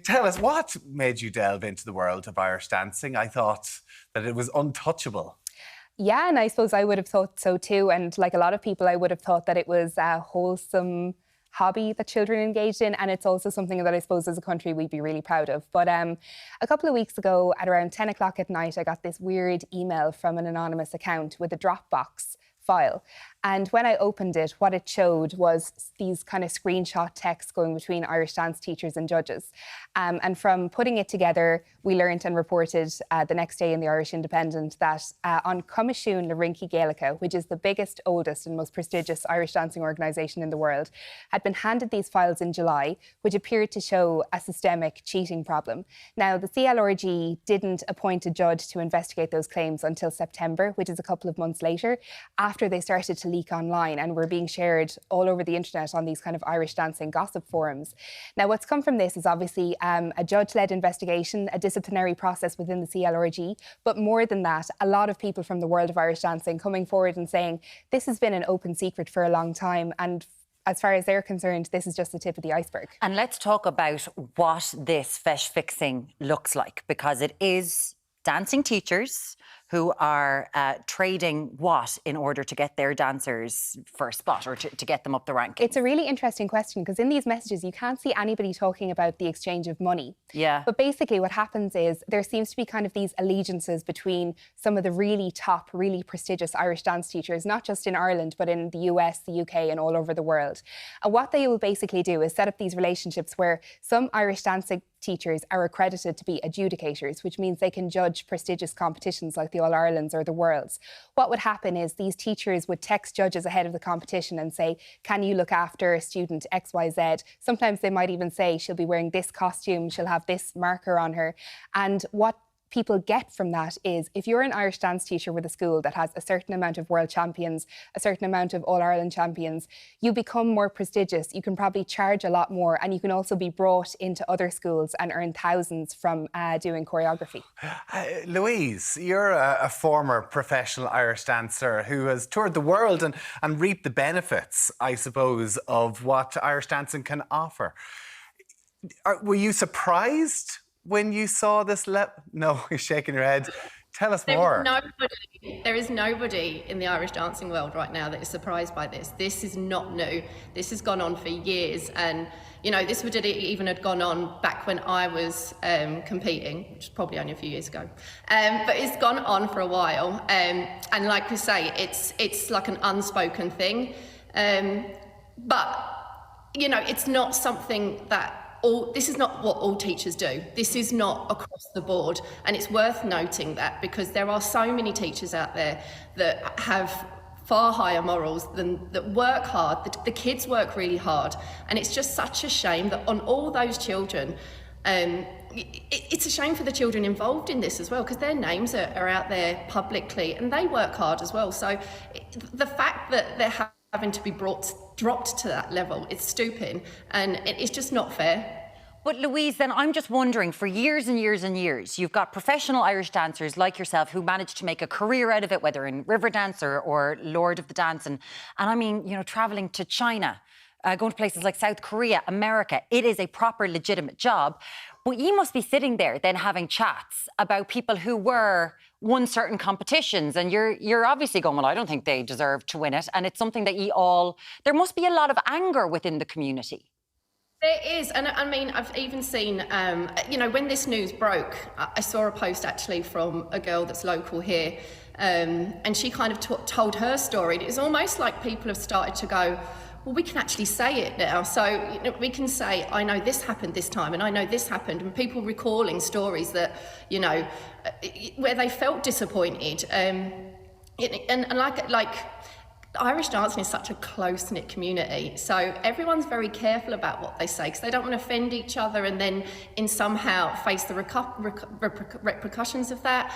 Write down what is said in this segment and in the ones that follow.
Tell us, what made you delve into the world of Irish dancing? I thought that it was untouchable. Yeah, and I suppose I would have thought so too. And like a lot of people, I would have thought that it was a wholesome hobby that children engaged in, and it's also something that I suppose as a country we'd be really proud of. But a couple of weeks ago at around 10 o'clock at night, I got this weird email from an anonymous account with a Dropbox file. And when I opened it, what it showed was these kind of screenshot texts going between Irish dance teachers and judges. And from putting it together, we learned and reported the next day in the Irish Independent that on Coimisiún, Rincí Gaelacha, which is the biggest, oldest and most prestigious Irish dancing organisation in the world, had been handed these files in July, which appeared to show a systemic cheating problem. Now, the CLRG didn't appoint a judge to investigate those claims until September, which is a couple of months later, after they started to leak online and were being shared all over the internet on these kind of Irish dancing gossip forums. Now, what's come from this is obviously a judge-led investigation, a disciplinary process within the CLRG, but more than that, a lot of people from the world of Irish dancing coming forward and saying this has been an open secret for a long time, and as far as they're concerned, this is just the tip of the iceberg. And let's talk about what this feis fixing looks like, because it is dancing teachers who are trading what in order to get their dancers for a spot or to get them up the rank? It's a really interesting question, because in these messages you can't see anybody talking about the exchange of money. Yeah. But basically what happens is there seems to be kind of these allegiances between some of the really top, really prestigious Irish dance teachers, not just in Ireland, but in the US, the UK and all over the world. And what they will basically do is set up these relationships where some Irish dancing teachers are accredited to be adjudicators, which means they can judge prestigious competitions like the All-Irelands or the Worlds. What would happen is these teachers would text judges ahead of the competition and say, can you look after student XYZ? Sometimes they might even say she'll be wearing this costume, she'll have this marker on her. And what people get from that is if you're an Irish dance teacher with a school that has a certain amount of world champions, a certain amount of All-Ireland champions, you become more prestigious, you can probably charge a lot more, and you can also be brought into other schools and earn thousands from doing choreography. Louise, you're a former professional Irish dancer who has toured the world and reaped the benefits, I suppose, of what Irish dancing can offer. Were you surprised when you saw this? No, you're shaking your head. Tell us more. There is nobody in the Irish dancing world right now that is surprised by this. This is not new. This has gone on for years, and you know, this even had gone on back when I was competing, which is probably only a few years ago. But it's gone on for a while, and like we say, it's like an unspoken thing. But you know, it's not something that. This is not what all teachers do. This is not across the board. And it's worth noting that, because there are so many teachers out there that have far higher morals that work hard. The kids work really hard. And it's just such a shame that on all those children, it's a shame for the children involved in this as well, because their names are out there publicly and they work hard as well. So the fact that they're having to be dropped to that level, it's stupid, and it's just not fair. But Louise, then I'm just wondering, for years and years and years, you've got professional Irish dancers like yourself who managed to make a career out of it, whether in Riverdance or Lord of the Dance. And I mean, you know, travelling to China, going to places like South Korea, America, it is a proper legitimate job. But you must be sitting there then having chats about people who won certain competitions, and you're obviously going, well, I don't think they deserve to win it. And it's something that there must be a lot of anger within the community. There is, and I mean, I've even seen, you know, when this news broke, I saw a post actually from a girl that's local here, and she kind of told her story. It's almost like people have started to go, well, we can actually say it now. So you know, we can say, I know this happened this time, and I know this happened, and people recalling stories that, you know, where they felt disappointed. And like Irish dancing is such a close-knit community, so everyone's very careful about what they say, because they don't want to offend each other and then somehow face the repercussions of that.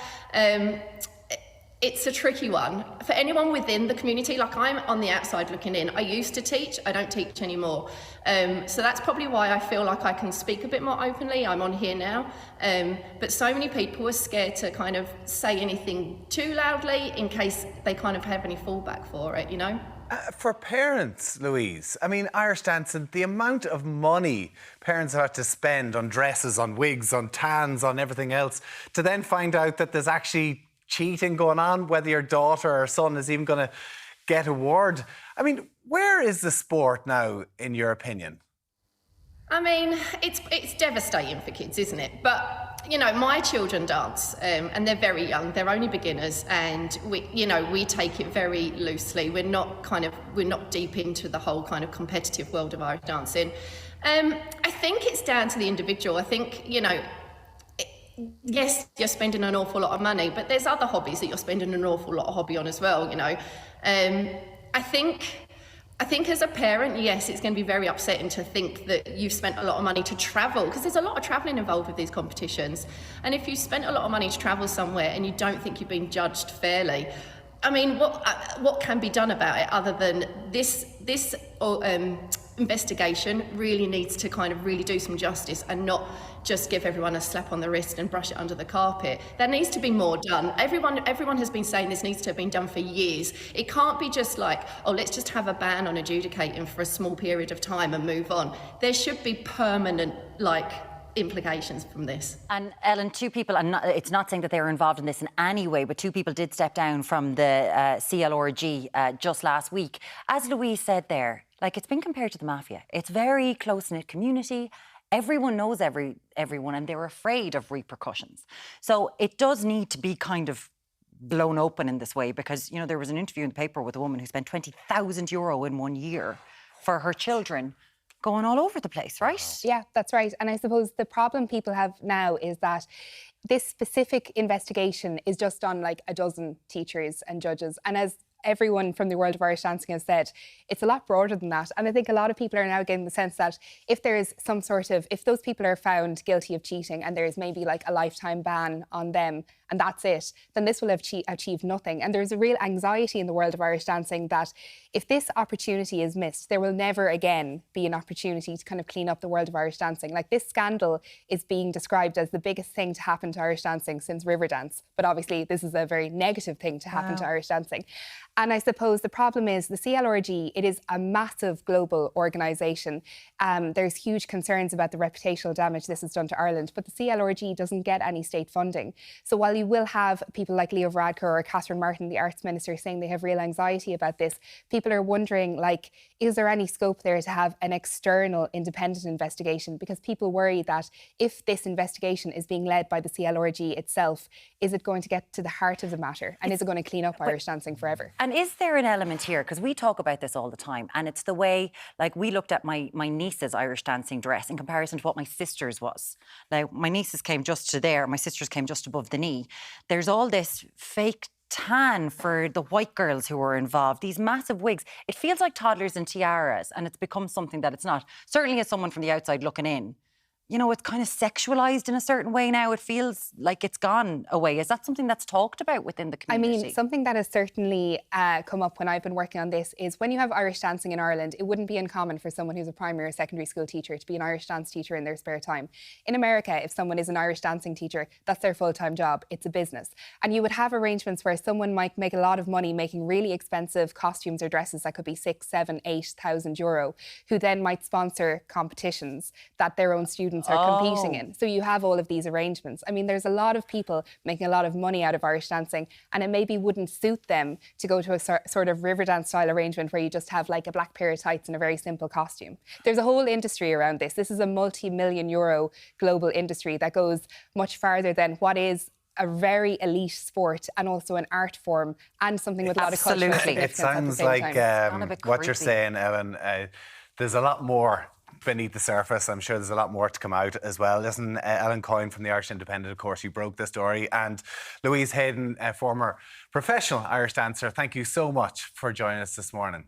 It's a tricky one. For anyone within the community, like I'm on the outside looking in, I used to teach, I don't teach anymore. So that's probably why I feel like I can speak a bit more openly. I'm on here now. But so many people are scared to kind of say anything too loudly in case they kind of have any fallback for it, you know? For parents, Louise, I mean, Irish dancing, the amount of money parents have to spend on dresses, on wigs, on tans, on everything else, to then find out that there's actually cheating going on, whether your daughter or son is even going to get a ward. I mean, where is the sport now, in your opinion? I mean, it's devastating for kids, isn't it? But, you know, my children dance, and they're very young. They're only beginners, and we take it very loosely. We're not deep into the whole kind of competitive world of Irish dancing. I think it's down to the individual. I think, yes, you're spending an awful lot of money, but there's other hobbies that you're spending an awful lot of hobby on as well, I think as a parent, yes, it's going to be very upsetting to think that you've spent a lot of money to travel, because there's a lot of travelling involved with these competitions. And if you spent a lot of money to travel somewhere and you don't think you've been judged fairly, I mean, what can be done about it other than this investigation really needs to kind of really do some justice and not just give everyone a slap on the wrist and brush it under the carpet. There needs to be more done. Everyone has been saying this needs to have been done for years. It can't be just like, oh, let's just have a ban on adjudicating for a small period of time and move on. There should be permanent, implications from this. And Ellen, two people, and it's not saying that they were involved in this in any way, but two people did step down from the CLRG just last week. As Louise said there, it's been compared to the mafia. It's very close-knit community. Everyone knows everyone, and they're afraid of repercussions. So it does need to be kind of blown open in this way, because, there was an interview in the paper with a woman who spent €20,000 in 1 year for her children, going all over the place, right? Yeah, that's right. And I suppose the problem people have now is that this specific investigation is just on a dozen teachers and judges. And as everyone from the world of Irish dancing has said, it's a lot broader than that. And I think a lot of people are now getting the sense that if those people are found guilty of cheating and there is maybe a lifetime ban on them and that's it, then this will have achieved nothing. And there's a real anxiety in the world of Irish dancing that if this opportunity is missed, there will never again be an opportunity to kind of clean up the world of Irish dancing. This scandal is being described as the biggest thing to happen to Irish dancing since Riverdance. But obviously this is a very negative thing to happen to Irish dancing. And I suppose the problem is the CLRG, it is a massive global organisation. There's huge concerns about the reputational damage this has done to Ireland, but the CLRG doesn't get any state funding. So while you will have people like Leo Varadkar or Catherine Martin, the Arts Minister, saying they have real anxiety about this, people are wondering, is there any scope there to have an external independent investigation? Because people worry that if this investigation is being led by the CLRG itself, is it going to get to the heart of the matter? And is it going to clean up Irish dancing forever? And is there an element here, because we talk about this all the time, and it's the way, we looked at my niece's Irish dancing dress in comparison to what my sister's was. Now, my niece's came just to there, my sister's came just above the knee. There's all this fake tan for the white girls who were involved, these massive wigs. It feels like toddlers and tiaras, and it's become something that it's not. Certainly as someone from the outside looking in, it's kind of sexualised in a certain way now. It feels like it's gone away. Is that something that's talked about within the community? I mean, something that has certainly come up when I've been working on this is when you have Irish dancing in Ireland, it wouldn't be uncommon for someone who's a primary or secondary school teacher to be an Irish dance teacher in their spare time. In America, if someone is an Irish dancing teacher, that's their full-time job. It's a business. And you would have arrangements where someone might make a lot of money making really expensive costumes or dresses that could be €6,000, €7,000, €8,000, who then might sponsor competitions that their own students are competing in. So you have all of these arrangements. I mean, there's a lot of people making a lot of money out of Irish dancing, and it maybe wouldn't suit them to go to a sort of Riverdance style arrangement where you just have a black pair of tights and a very simple costume. There's a whole industry around this. This is a multi-million euro global industry that goes much farther than what is a very elite sport and also an art form and something with a lot of cultural significance. It sounds like what you're saying, Ellen. There's a lot more beneath the surface. I'm sure there's a lot more to come out as well. Listen, Ellen Coyne from the Irish Independent, of course, you broke the story. And Louise Hayden, a former professional Irish dancer, thank you so much for joining us this morning.